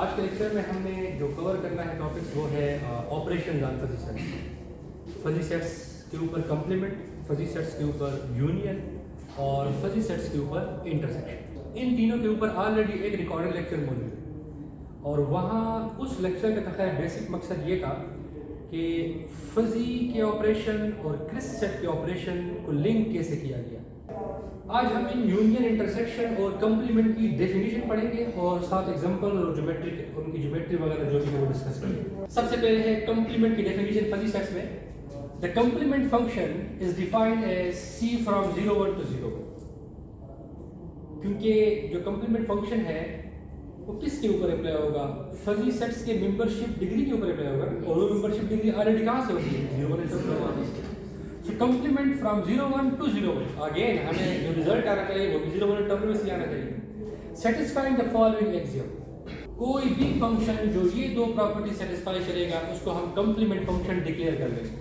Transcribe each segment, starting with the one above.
आज के लेक्चर में हमने जो कवर करना है टॉपिक्स वो है operation on fuzzy sets. Fuzzy sets के ऊपर कम्प्लीमेंट, फजी सेट्स के ऊपर यूनियन और फजी सेट्स के ऊपर इंटरसेक्शन। इन तीनों के ऊपर ऑलरेडी एक रिकॉर्डेड लेक्चर मौजूद है और वहाँ उस लेक्चर का तखैर बेसिक मकसद ये था कि फजी के ऑपरेशन और क्रिस सेट के ऑपरेशन को लिंक कैसे किया गया। आज हम इन यूनियन, इंटरसेक्शन और कम्प्लीमेंट की डेफिनेशन पढ़ेंगे और साथ एग्जांपल और ज्योमेट्री, उनकी ज्योमेट्री वगैरह जो भी है वो डिस्कस करेंगे। सबसे पहले है कम्प्लीमेंट की डेफिनेशन फजी सेट्स में। The complement function is defined as C from 0 1 to 0, क्योंकि जो कम्प्लीमेंट फंक्शन है वो किसके ऊपर अप्लाई होगा? फजी सेट्स के मेंबरशिप डिग्री के ऊपर अप्लाई होगा और वो मेंबरशिप डिग्री ऑलरेडी कहाँ से होती है? 0 1 to 0। So complement from 0 1 to 0 1, again हमें जो रिजल्ट आना चाहिए वो भी 0 1 टर्म में से आना चाहिए। सेटिस्फाइंग द फॉलोइंग एक्सियम, कोई भी फंक्शन जो ये दो प्रॉपर्टी सेटिस्फाई करेगा उसको हम कंप्लीमेंट फंक्शन डिक्लेयर कर देंगे।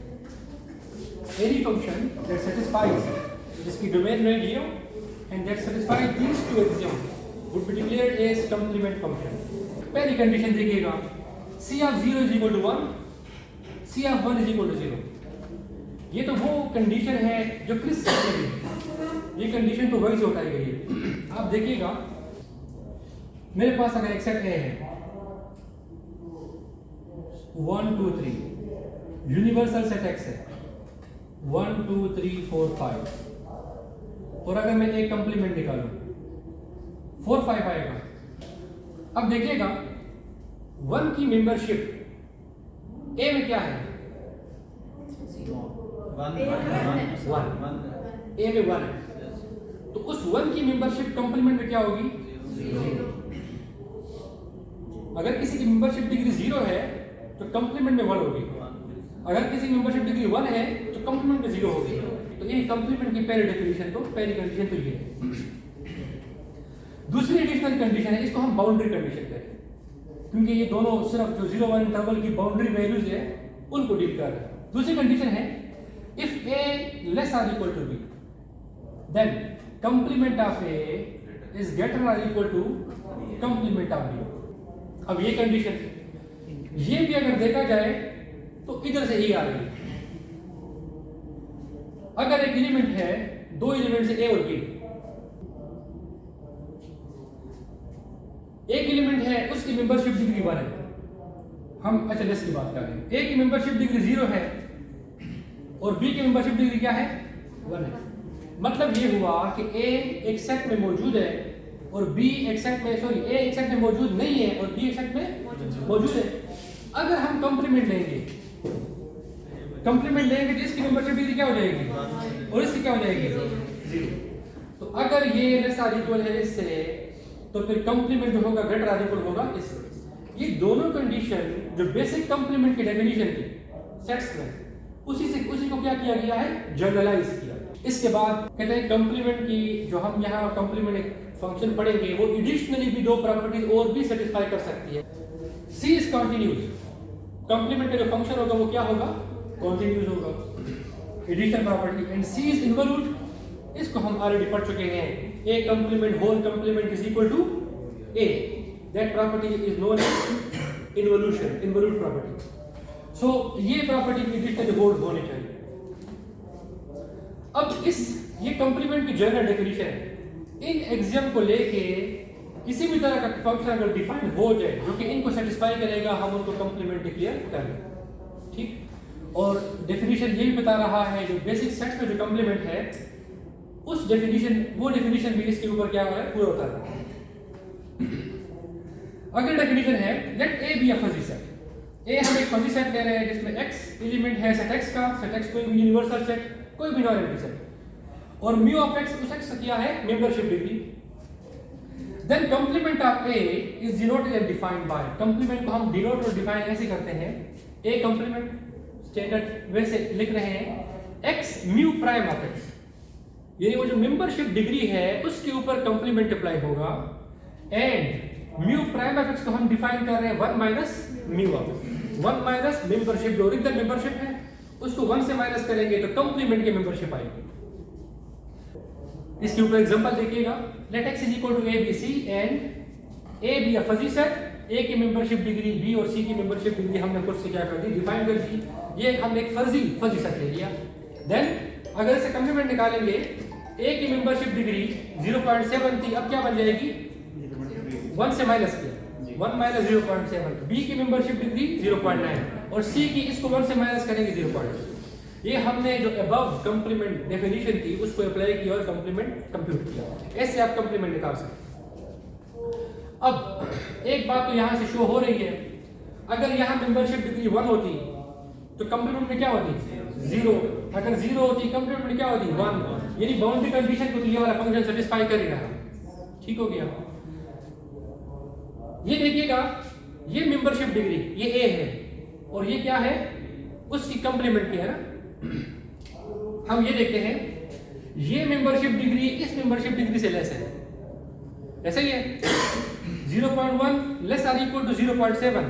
एनी फंक्शन दैट सेटिस्फाइज, जिसकी डोमेन में 0 and that satisfies these two axiom would be declared as complement function. पहली कंडीशन देखिएगा, C of 0 is equal to 1, C of 1 is equal to 0। ये तो वो condition है जो क्रिस सेट में है, ये कंडीशन तो वही से उठाई गई है। आप देखिएगा, मेरे पास अगर एक सेट ए है 1 2 3, यूनिवर्सल सेट एक्स है 1 2 3 4 5, और अगर मैं एक कंप्लीमेंट निकालूं 4 5 आएगा। अब देखिएगा 1 की मेंबरशिप ए में क्या है? 1 ए में 1 है, तो उस 1 की मेंबरशिप कंप्लीमेंट में क्या होगी? 0। अगर किसी की मेंबरशिप डिग्री 0 है तो कंप्लीमेंट में 1 होगी, अगर किसी की मेंबरशिप डिग्री 1 है तो कंप्लीमेंट में 0 होगी। तो ये कंप्लीमेंट की पहली डेफिनेशन, तो पहली कंडीशन तो ये है। दूसरी एडिशनल कंडीशन है, इसको हम बाउंड्री कंडीशन कहते हैं, क्योंकि ये दोनों सिर्फ जो 0 1 इंटरवल की बाउंड्री वैल्यूज है उनको डील कर रहे हैं। दूसरी कंडीशन है, if a less or equal to b, then complement of a is greater or equal to complement of b। अब ये कंडीशन, ये भी अगर देखा जाए तो इधर से ही आ रही है। अगर एक एलिमेंट है, दो एलिमेंट से a और b, एक एलिमेंट है उसकी मेंबरशिप डिग्री 1 है, हम लेस की बात कर रहे हैं। a की मेंबरशिप डिग्री 0 है और B की मेंबरशिप डिग्री क्या है? 1 है। मतलब ये हुआ कि A एक सेट में मौजूद है और B एक सेट में, सॉरी, A एक सेट में मौजूद नहीं है और B एक सेट में मौजूद है। अगर हम कंप्लीमेंट लेंगे तो इसकी मेंबरशिप डिग्री क्या हो जाएगी और इसकी क्या हो जाएगी? 0। तो अगर ये लेस और इक्वल है इससे, तो फिर कंप्लीमेंट जो होगा ग्रेटर और इक्वल होगा इससे। ये दोनों कंडीशन जो बेसिक कंप्लीमेंट की डेफिनेशन थी सेट्स में, उसी को क्या किया गया है? जनरलाइज किया। इसके बाद कहते हैं कंप्लीमेंट की, जो हम यहाँ कंप्लीमेंट एक फंक्शन पढ़ेंगे वो एडिशनली भी दो प्रॉपर्टीज और भी सेटिस्फाई कर सकती है। C इज कंटीन्यूअस, कंप्लीमेंट का जो फंक्शन होगा वो क्या होगा? कंटीन्यूअस होगा, additional property. And C is involute, इसको हम ऑलरेडी पढ़ चुके हैं। A complement whole complement is equal to A, that property is known as involution, involute property. So ये प्रॉपर्टी एडिशनली होल्ड होनी चाहिए। अब ये कंप्लीमेंट की जनरल डेफिनेशन है। इन एक्सियम को लेके किसी भी तरह का फंक्शन अगर डिफाइन हो जाए जो कि इनको सेटिस्फाई करेगा, हम उनको कंप्लीमेंट डिक्लेयर कर लें। ठीक, और डेफिनेशन ये भी बता रहा है जो बेसिक सेट्स में जो कंप्लीमेंट है उस डेफिनेशन, वो डेफिनेशन भी इसके ऊपर क्या है? पूरा होता है। अगली डेफिनेशन है, let A be a fuzzy set. A हम एक फजी सेट ले रहे हैं जिसमें x एलिमेंट है सेट x का, सेट x कोई भी यूनिवर्सल सेट, कोई भी नॉन एम्प्टी सेट, और म्यू ऑफ x उस x क्या है? Membership degree. Then complement of A is denoted and defined by, complement को हम डिनोट और डिफाइन ऐसे करते हैं, A कंप्लीमेंट स्टैंडर्ड वैसे लिख रहे हैं x mu prime of x, यानी वो जो मेंबरशिप डिग्री है उसके ऊपर कंप्लीमेंट अप्लाई होगा। And mu prime of x को हम डिफाइन कर रहे हैं 1 minus mu of x। 1 minus membership, जो ओरिजिनल मेंबरशिप है उसको 1 से माइनस करेंगे तो कंप्लीमेंट की मेंबरशिप आएगी। इसके ऊपर एग्जांपल देखिएगा, let x is equal to a b c and a be a fuzzy set A की मेंबरशिप डिग्री, बी और सी की मेंबरशिप डिग्री हमने खुद से क्या कर दी, डिफाइन कर दी। ये हमने एक फर्जी सेट ले लिया। देन अगर इसे कंप्लीमेंट निकालेंगे, ए की मेंबरशिप डिग्री 0.7 थी, अब क्या बन जाएगी, 1 से माइनस किया, 1 माइनस 0.7। बी की मेंबरशिप डिग्री 0.9 और सी की, इसको 1 से माइनस करेंगे 0.2। ये हमने जो अबव कंप्लीमेंट डेफिनेशन थी उसको अप्लाई किया और कंप्लीमेंट कंप्यूट किया। ऐसे आप कंप्लीमेंट निकाल सकते हैं। अब एक बात तो यहां से शो हो रही है, अगर यहां मेंबरशिप डिग्री 1 होती तो कंप्लीमेंट में क्या होती, 0। अगर 0 होती कंप्लीमेंट में क्या होती, 1। यानी बाउंड्री कंडीशन को तो ये वाला फंक्शन सेटिस्फाई कर ही रहा। ठीक हो गया। ये देखिएगा, ये मेंबरशिप डिग्री ये ए है और ये क्या है, उसकी कंप्लीमेंट की है ना। हम ये देखते हैं, ये मेंबरशिप डिग्री इस मेंबरशिप डिग्री से लेस है, ऐसा ही है। 0.1 लेस आर इक्वल टू 0.7,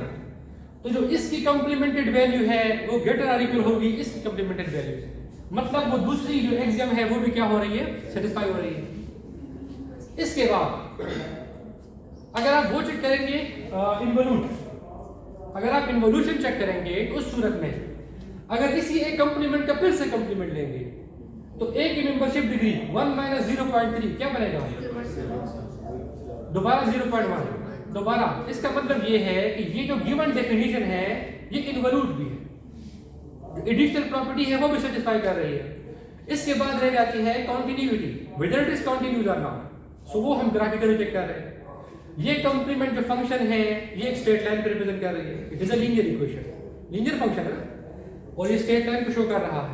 तो जो इसकी कंप्लीमेंटेड वैल्यू है वो ग्रेटर आर इक्वल होगी इसकी कंप्लीमेंटेड वैल्यू से। मतलब वो दूसरी जो एक्सियम है वो भी क्या हो रही है, सेटिस्फाई हो रही है। इसके बाद अगर आप वो चेक करेंगे इन्वोल्यूट, अगर आप इन्वोल्यूशन चेक करेंगे तो उस सूरत में अगर इसी एक कंप्लीमेंट का फिर से कंप्लीमेंट लेंगे तो ए की मेंबरशिप डिग्री 1 माइनस 0.3 क्या बनेगा, दोबारा 0.1 दोबारा। इसका मतलब ये है कि ये जो गिवन डेफिनेशन है ये इन्वोल्यूट भी है, एडिशनल प्रॉपर्टी है वो भी सेटिस्फाई कर रही है। इसके बाद रह जाती है continuity, whether it is continuous और नॉट। सो वो हम ग्राफिकली चेक कर रहे हैं। ये कंप्लीमेंट जो फंक्शन है ये एक स्ट्रेट लाइन को रिप्रेजेंट कर रही है, it is a linear equation, linear function है ना, और ये स्ट्रेट लाइन को शो कर रहा है।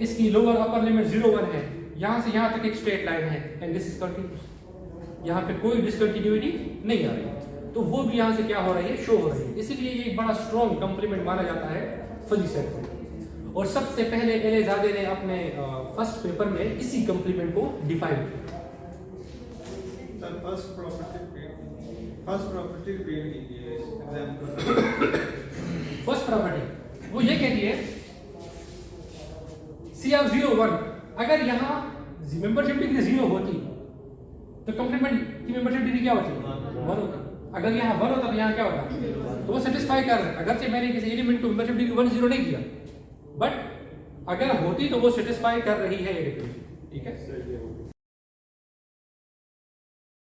इसकी लोअर अपर लिमिट 0,1 है, यहां से यहां तक एक स्ट्रेट लाइन है एंड दिस इज कंटीन्यूअस, यहां पे कोई डिसकंटिन्यूटी नहीं आ रही, तो वो भी यहां से क्या हो रही है, शो हो रही है। इसीलिए ये एक बड़ा स्ट्रॉन्ग कंप्लीमेंट माना जाता है फजी सेट में। और सबसे पहले एलेजादे ने अपने फर्स्ट पेपर में इसी कंप्लीमेंट को डिफाइन किया। फर्स्ट प्रॉपर्टी रिपीट कीजिए एग्जांपल। फर्स्ट प्रॉपर्टी वो ये कहती है सी ऑफ 0,1, अगर यहाँ मेंबरशिप डिग्री 0 होती तो कंप्लीमेंट की मेंबरशिप डिग्री क्या होती, 1 होती। अगर यहाँ 1 होता तो यहाँ क्या होता, तो वो सेटिस्फाई कर रहा है। अगरचे मैंने किसी एलिमेंट को मेंबरशिप डिग्री 1 0 नहीं दिया, बट अगर होती तो वो सेटिस्फाई कर रही है ये डिग्री। ठीक है।